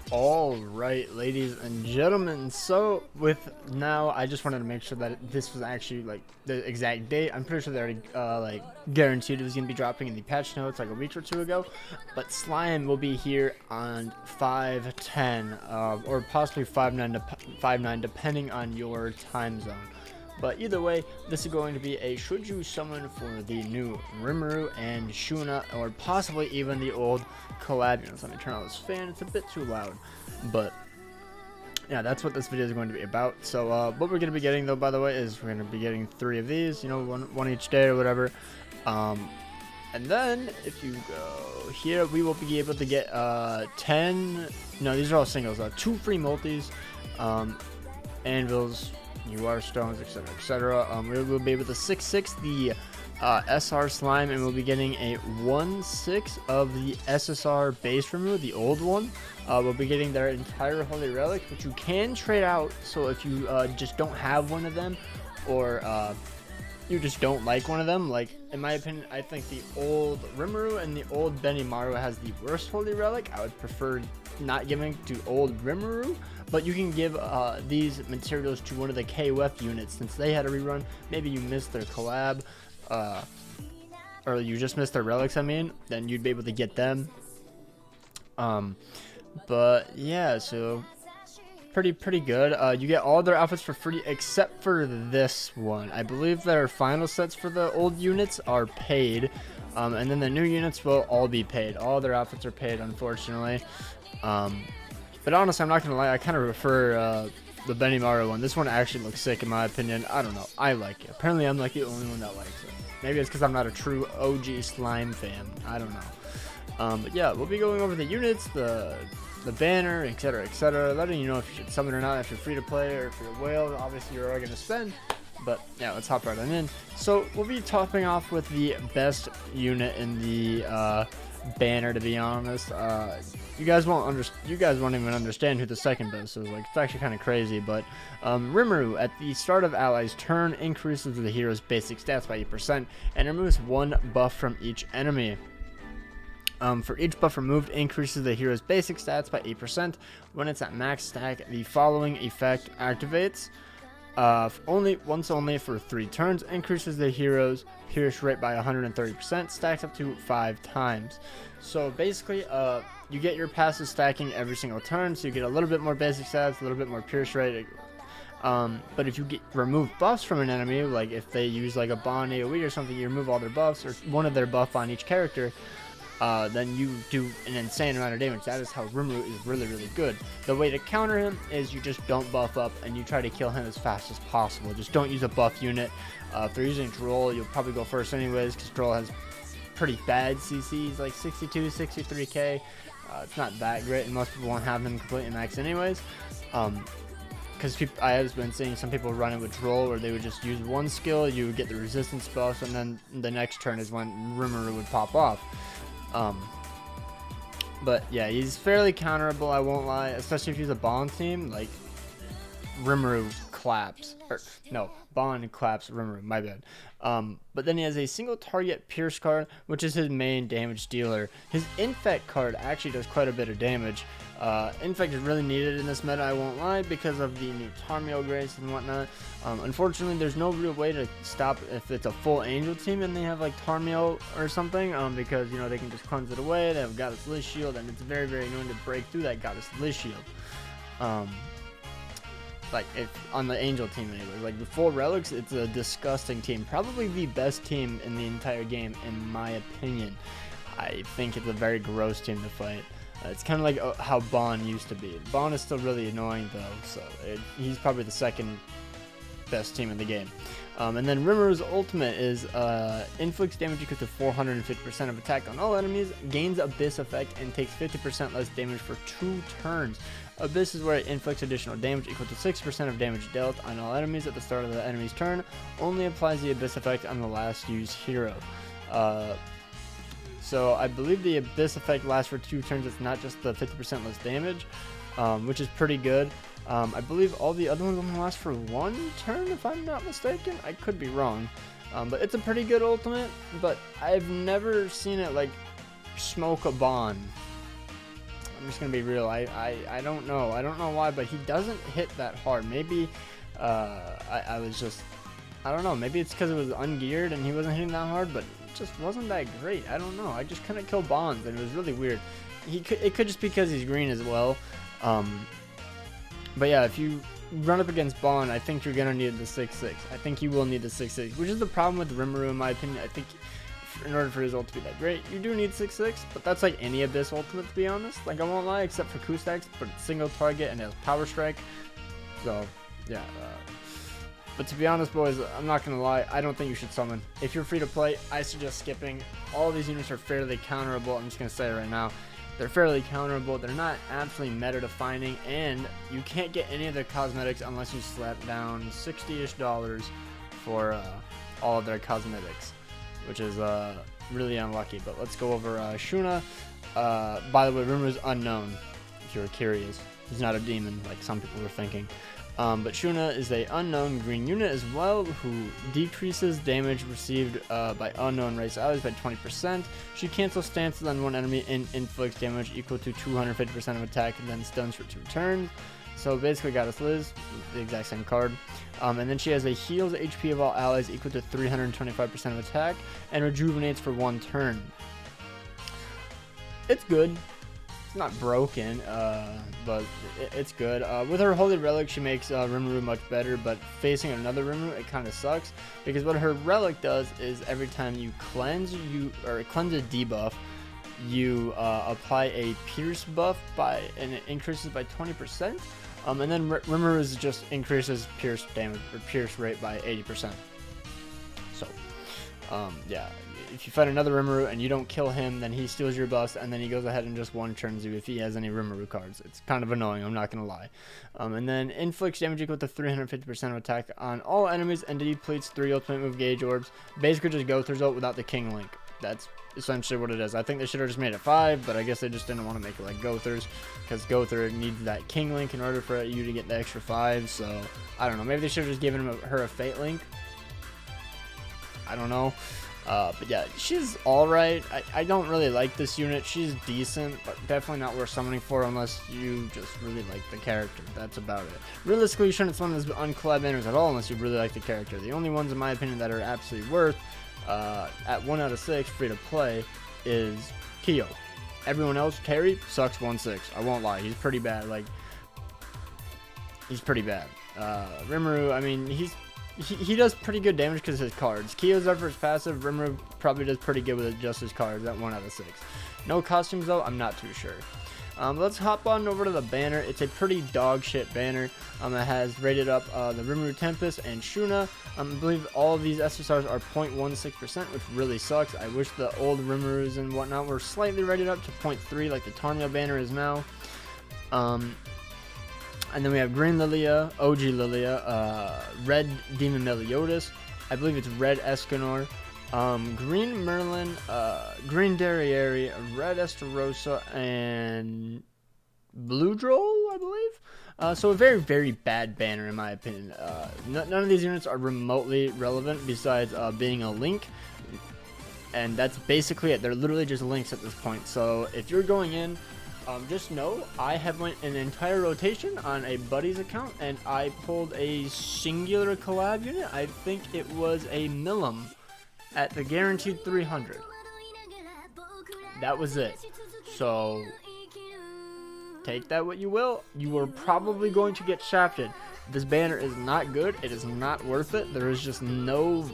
All right, ladies and gentlemen. So with now, I just wanted to make sure that this was actually like the exact date. I'm pretty sure they already like guaranteed it was gonna be dropping in the patch notes like a week or two ago. But Slime will be here on 5/10 or possibly 5/9 to 5/9 depending on your time zone. But either way, this is going to be a should you summon for the new Rimuru and Shuna, or possibly even the old Collab units. Let me turn on this fan, it's a bit too loud. But yeah, that's what this video is going to be about. So what we're going to be getting though, by the way, is we're going to be getting 3 of these, you know, one each day or whatever. And then if you go here, we will be able to get 10, no, these are all singles, 2 free multis, anvils, UR stones, etc., etc. We will be able to 6/6 the SR slime, and we'll be getting a 1/6 of the SSR base Rimuru, the old one. We'll be getting their entire holy relic, which you can trade out. So if you just don't have one of them, or you just don't like one of them, like in my opinion, I think the old Rimuru and the old Benimaru has the worst holy relic. I would prefer not giving to old Rimuru, but you can give these materials to one of the KOF units since they had a rerun. Maybe you missed their collab, or you just missed their relics, I mean, then you'd be able to get them. But yeah, so pretty good. You get all their outfits for free except for this one. I believe their final sets for the old units are paid, and then the new units will all be paid. All their outfits are paid, unfortunately. But honestly, I'm not gonna lie, I kind of prefer the Benimaru one. This one actually looks sick in my opinion. I don't know, I like it. Apparently I'm like the only one that likes it. Maybe it's because I'm not a true OG slime fan, I don't know. But yeah, we'll be going over the units, the banner, etc., letting you know if you should summon or not, if you're free to play, or if you're a whale. Obviously you're already gonna spend, but yeah, let's hop right on in. So we'll be topping off with the best unit in the banner, to be honest. You guys won't even understand who the second best is. Like, it's actually kind of crazy. But Rimuru at the start of ally's turn increases the hero's basic stats by 8% and removes 1 buff from each enemy. For each buff removed, increases the hero's basic stats by 8%. When it's at max stack, the following effect activates. Only for 3 turns, increases the hero's pierce rate by 130%, stacks up to 5 times. So basically, you get your passive stacking every single turn, so you get a little bit more basic stats, a little bit more pierce rate. But if you remove buffs from an enemy, like if they use like a Bond AoE or something, you remove all their buffs, or one of their buff on each character, then you do an insane amount of damage. That is how Rimuru is really good. The way to counter him is you just don't buff up and you try to kill him as fast as possible. Just don't use a buff unit. If they're using Droll, you'll probably go first anyways, because Droll has pretty bad CCs, like 62, 63k. It's not that great, and most people won't have them completely max anyways. Because I have been seeing some people run it with Droll, where they would just use one skill, you would get the resistance buff, and then the next turn is when Rimuru would pop off. But yeah, he's fairly counterable, I won't lie, especially if he's a Bond team. Like, Rimuru claps, or no, Bond claps Rimuru, my bad. But then he has a single target pierce card, which is his main damage dealer. His infect card actually does quite a bit of damage. Infect is really needed in this meta, I won't lie, because of the new Tarmiel grace and whatnot. Unfortunately, there's no real way to stop if it's a full Angel team and they have like Tarmiel or something, because you know they can just cleanse it away. They have Goddess Lich Shield, and it's very annoying to break through that Goddess Lich Shield. Like if on the Angel team anyway, like the full relics, it's a disgusting team. Probably the best team in the entire game, in my opinion. I think it's a very gross team to fight. It's kind of like how Bond used to be. Bond is still really annoying though, so he's probably the second best team in the game. And then Rimuru's ultimate is inflicts damage equal to 450% of attack on all enemies, gains Abyss effect, and takes 50% less damage for 2 turns. Abyss is where it inflicts additional damage equal to 6% of damage dealt on all enemies at the start of the enemy's turn. Only applies the Abyss effect on the last used hero. So I believe the Abyss effect lasts for 2 turns. It's not just the 50% less damage, which is pretty good. I believe all the other ones only last for 1 turn, if I'm not mistaken. I could be wrong. But it's a pretty good ultimate, but I've never seen it like smoke a Bond. I'm just gonna be real. I don't know. I don't know why, but he doesn't hit that hard. Maybe I was just, I don't know. Maybe it's because it was ungeared and he wasn't hitting that hard, but it just wasn't that great. I don't know. I just couldn't kill bonds, and it was really weird. It could just be because he's green as well. But yeah, if you run up against Bond, I think you're gonna need the 6-6. I think you will need the 6-6, which is the problem with Rimuru, in my opinion. I think in order for his ult to be that great, you do need 6-6, but that's like any Abyss ultimate, to be honest. Like, I won't lie, except for Kustax, but it's single target and it has Power Strike. So, yeah. But to be honest, boys, I'm not gonna lie, I don't think you should summon. If you're free to play, I suggest skipping. All these units are fairly counterable. I'm just gonna say it right now. They're fairly counterable. They're not absolutely meta defining, and you can't get any of their cosmetics unless you slap down $60-ish for all of their cosmetics, which is really unlucky. But let's go over Shuna. By the way, Rimuru's unknown, if you were curious. He's not a demon like some people were thinking. But Shuna is a unknown green unit as well, who decreases damage received by unknown race allies by 20%. She cancels stances on one enemy and inflicts damage equal to 250% of attack, and then stuns for 2 turns. So basically, Goddess Liz, the exact same card. And then she has a heals HP of all allies equal to 325% of attack, and rejuvenates for 1 turn. It's good. It's not broken, but it's good. With her Holy Relic, she makes Rimuru much better, but facing another Rimuru, it kind of sucks, because what her Relic does is every time you cleanse, cleanse a debuff, you apply a Pierce buff and it increases by 20%, and then Rimuru's just increases Pierce damage, or Pierce rate by 80%. So, yeah. If you fight another Rimuru and you don't kill him, then he steals your bust, and then he goes ahead and just one-turns you if he has any Rimuru cards. It's kind of annoying, I'm not going to lie. And then inflicts damage equal to 350% of attack on all enemies, and depletes 3 ultimate move gauge orbs. Basically just Gother's ult without the King Link. That's essentially what it is. I think they should have just made it 5, but I guess they just didn't want to make it like Gother's, because Gother needs that King Link in order for you to get the extra 5, so I don't know. Maybe they should have just given her a Fate Link. I don't know. But yeah, she's alright. I don't really like this unit. She's decent, but definitely not worth summoning for unless you just really like the character. That's about it. Realistically, you shouldn't summon this on collab banners at all unless you really like the character. The only ones, in my opinion, that are absolutely worth, at 1 out of 6, free to play, is Kyo. Everyone else, Terry, sucks 1-6. I won't lie. He's pretty bad. Like, he's pretty bad. Rimuru, I mean, he does pretty good damage because of his cards. Kyo's up for his passive. Rimuru probably does pretty good with just his cards at 1 out of 6. No costumes though, I'm not too sure. Let's hop on over to the banner. It's a pretty dog shit banner. It has rated up the Rimuru Tempest and Shuna. I believe all of these SSRs are 0.16%, which really sucks. I wish the old Rimurus and whatnot were slightly rated up to 0.3 like the Tarnio banner is now. And then we have Green Lilia, OG Lilia, Red Demon Meliodas, I believe it's Red Escanor, Green Merlin, Green Darriere, Red Estarossa, and Blue Droll, I believe. So a very, very bad banner in my opinion. None of these units are remotely relevant besides being a link. And that's basically it. They're literally just links at this point. So if you're going in, just know I have went an entire rotation on a buddy's account, and I pulled a singular collab unit. I think it was a Milim at the guaranteed 300. That was it. So take that what you will. You are probably going to get shafted. This banner is not good. It is not worth it. There is just no...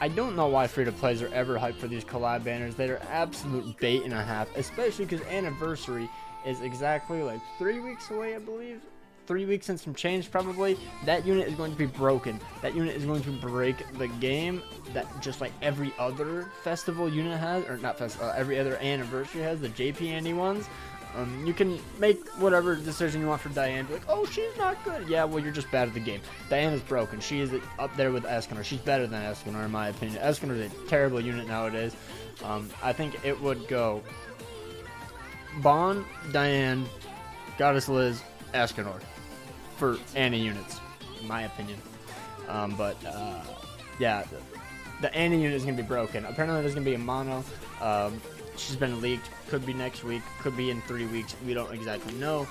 I don't know why free-to-plays are ever hyped for these collab banners. They are absolute bait and a half, especially because Anniversary is exactly like 3 weeks away, I believe. 3 weeks and some change probably. That unit is going to be broken. That unit is going to break the game that just like every other festival unit has, or not festival, every other Anniversary has, the JP Andy ones. You can make whatever decision you want for Diane. Be like, oh, she's not good. Yeah, well, you're just bad at the game. Diane is broken. She is up there with Escanor. She's better than Escanor, in my opinion. Escanor is a terrible unit nowadays. I think it would go Bond, Diane, Goddess Liz, Escanor for Annie units, in my opinion. Yeah, the Annie unit is going to be broken. Apparently, there's going to be a mono. she's been leaked. Could be next week, could be in 3 weeks. We don't exactly know.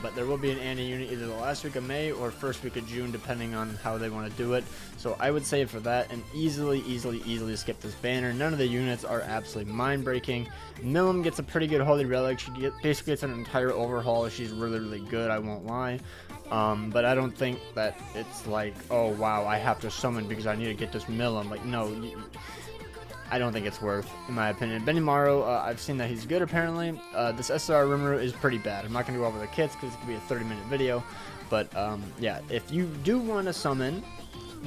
But there will be an Annie unit either the last week of May or first week of June, depending on how they want to do it. So I would save for that and easily skip this banner. None of the units are absolutely mind-breaking. Milim gets a pretty good Holy Relic. She basically gets an entire overhaul. She's really good, I won't lie. But I don't think that it's like, oh wow, I have to summon because I need to get this Milim. Like, no, I don't think it's worth, in my opinion. Benimaru, I've seen that he's good apparently. This SR Rimuru is pretty bad. I'm not going to go over the kits because it could be a 30-minute video. But yeah, if you do want to summon,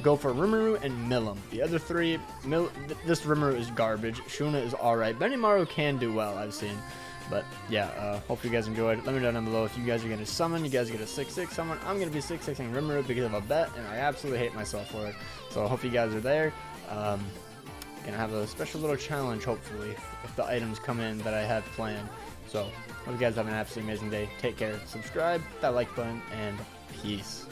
go for Rimuru and Milim. The other three, this Rimuru is garbage. Shuna is alright. Benimaru can do well, I've seen. But yeah, hope you guys enjoyed. Let me know down below if you guys are going to summon. You guys get a 6-6 summon. I'm going to be 6-6ing Rimuru because of a bet, and I absolutely hate myself for it. So I hope you guys are there. Gonna have a special little challenge, hopefully, if the items come in that I have planned. So, hope you guys have an absolutely amazing day. Take care, subscribe, hit that like button, and peace.